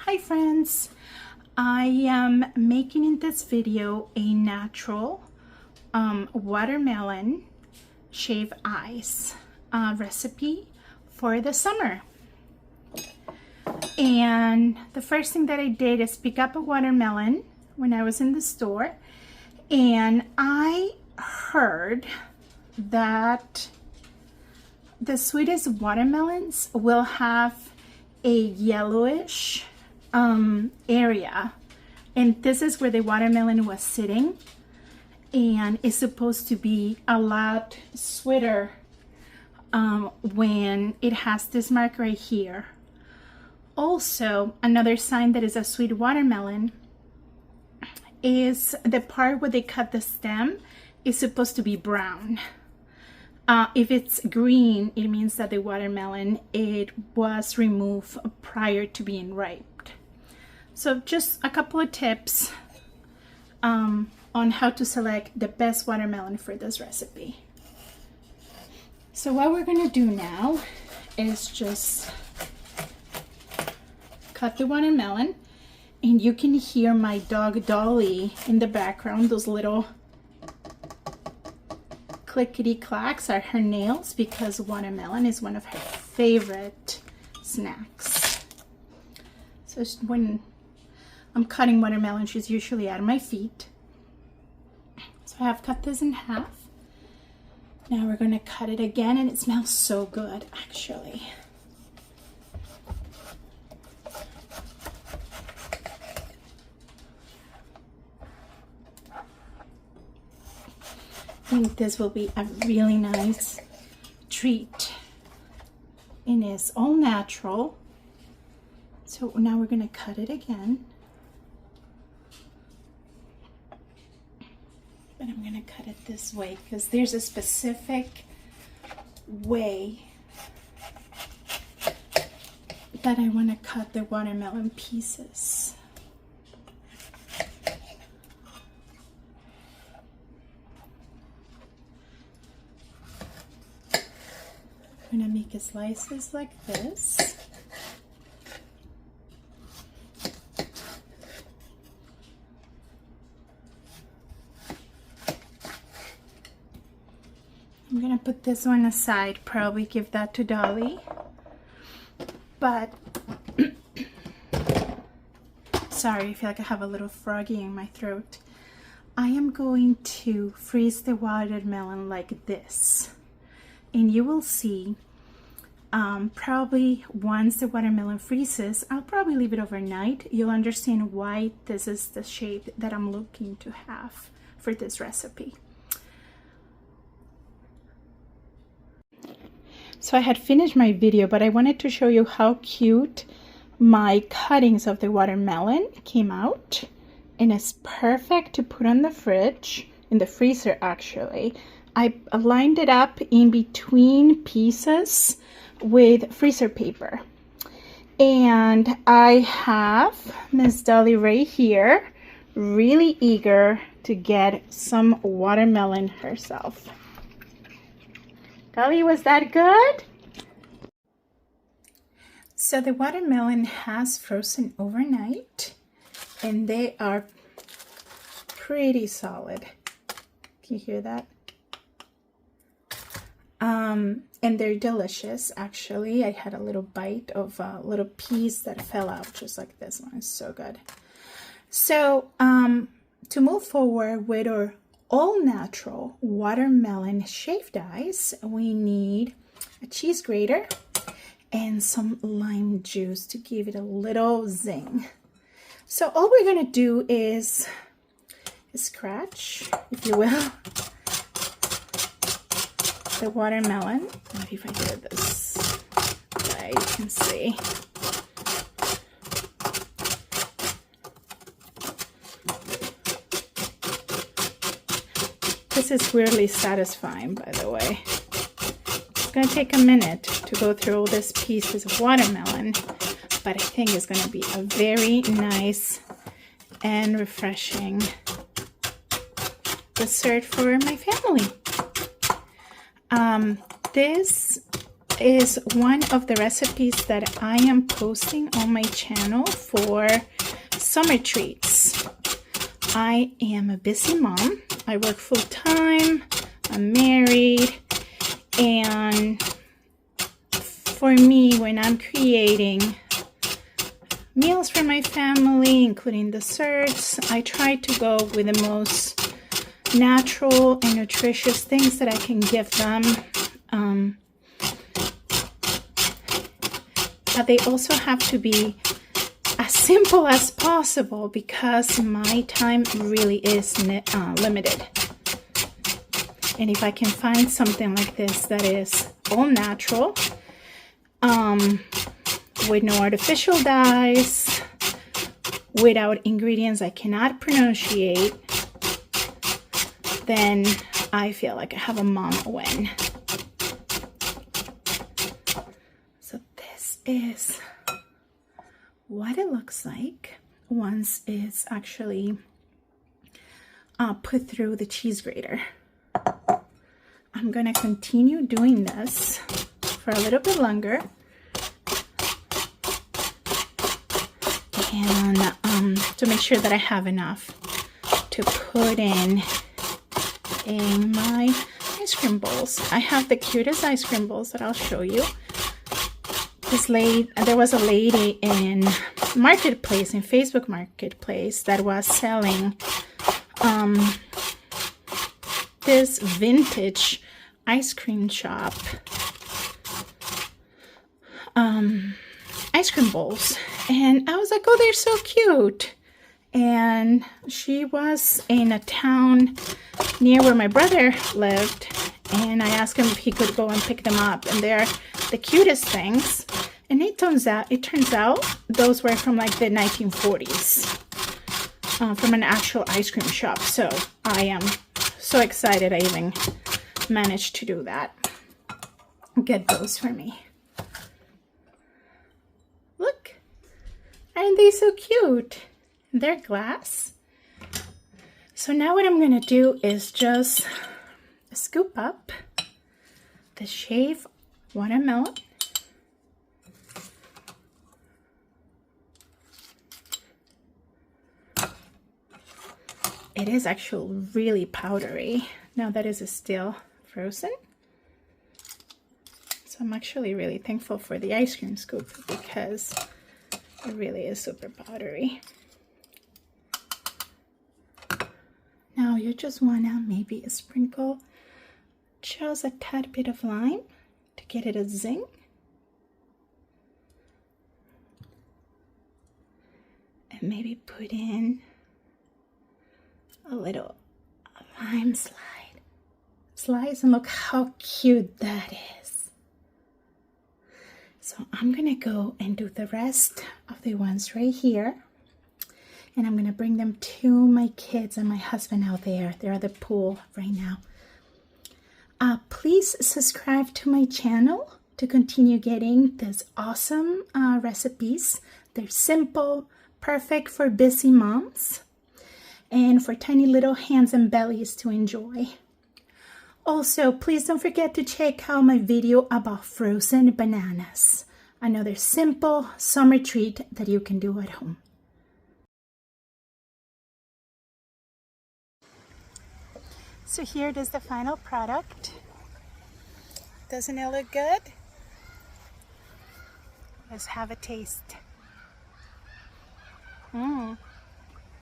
Hi friends, I am making in this video a natural watermelon shave ice recipe for the summer. And the first thing that I did is pick up a watermelon when I was in the store, and I heard that the sweetest watermelons will have a yellowish area, and this is where the watermelon was sitting, and it's supposed to be a lot sweeter when it has this mark right here. Also, another sign that is a sweet watermelon is the part where they cut the stem is supposed to be brown. If it's green, it means that the watermelon, it was removed prior to being ripe. So just a couple of tips on how to select the best watermelon for this recipe. So what we're gonna do now is just cut the watermelon, and you can hear my dog Dolly in the background. Those little clickety clacks are her nails, because watermelon is one of her favorite snacks. So when I'm cutting watermelon, she's usually at my feet. So I have cut this in half. Now we're gonna cut it again, and it smells so good actually. I think this will be a really nice treat, and it's all natural. So now we're going to cut it again, but I'm going to cut it this way because there's a specific way that I want to cut the watermelon pieces. I'm gonna make slices like this. I'm gonna put this one aside, probably give that to Dolly. But sorry, I feel like I have a little froggy in my throat. I am going to freeze the watermelon like this. And you will see, probably once the watermelon freezes, I'll probably leave it overnight. You'll understand why this is the shape that I'm looking to have for this recipe. So I had finished my video, but I wanted to show you how cute my cuttings of the watermelon came out. And it's perfect to put on the fridge, in the freezer actually. I lined it up in between pieces with freezer paper. And I have Miss Dolly right here, really eager to get some watermelon herself. Dolly, was that good? So the watermelon has frozen overnight, and they are pretty solid. Can you hear that? And they're delicious actually. I had a little bite of a little piece that fell out, just like this one. It's so good. So to move forward with our all natural watermelon shaved ice, we need a cheese grater and some lime juice to give it a little zing. So all we're gonna do is scratch, if you will, the watermelon. Maybe if I do it this way, you can see. This is weirdly satisfying, by the way. It's going to take a minute to go through all these pieces of watermelon, but I think it's going to be a very nice and refreshing dessert for my family. This is one of the recipes that I am posting on my channel for summer treats. I am a busy mom. I work full-time, I'm married, and for me, when I'm creating meals for my family, including desserts, I try to go with the most natural and nutritious things that I can give them. But they also have to be as simple as possible because my time really is limited. And if I can find something like this that is all natural, with no artificial dyes, without ingredients I cannot pronunciate, then I feel like I have a mom win. So this is what it looks like once it's actually put through the cheese grater. I'm gonna continue doing this for a little bit longer, and to make sure that I have enough to put in my ice cream bowls. I have the cutest ice cream bowls that I'll show you. There was a lady in Marketplace, in Facebook Marketplace, that was selling this vintage ice cream shop ice cream bowls, and I was like, oh, they're so cute. And she was in a town near where my brother lived, and I asked him if he could go and pick them up, and they're the cutest things. And it turns out those were from like the 1940s, from an actual ice cream shop. So I am so excited I even managed to do that. Get those for me. Look, aren't they so cute? They're glass. So now what I'm gonna do is just scoop up the shaved watermelon. It is actually really powdery. Now that is still frozen. So I'm actually really thankful for the ice cream scoop because it really is super powdery. Now you just wanna maybe sprinkle just a tad bit of lime to get it a zing. And maybe put in a little lime slice, and look how cute that is. So I'm gonna go and do the rest of the ones right here, and I'm gonna bring them to my kids and my husband out there. They're at the pool right now. Please subscribe to my channel to continue getting these awesome recipes. They're simple, perfect for busy moms, and for tiny little hands and bellies to enjoy. Also, please don't forget to check out my video about frozen bananas. Another simple summer treat that you can do at home. So here it is, the final product. Doesn't it look good? Let's have a taste.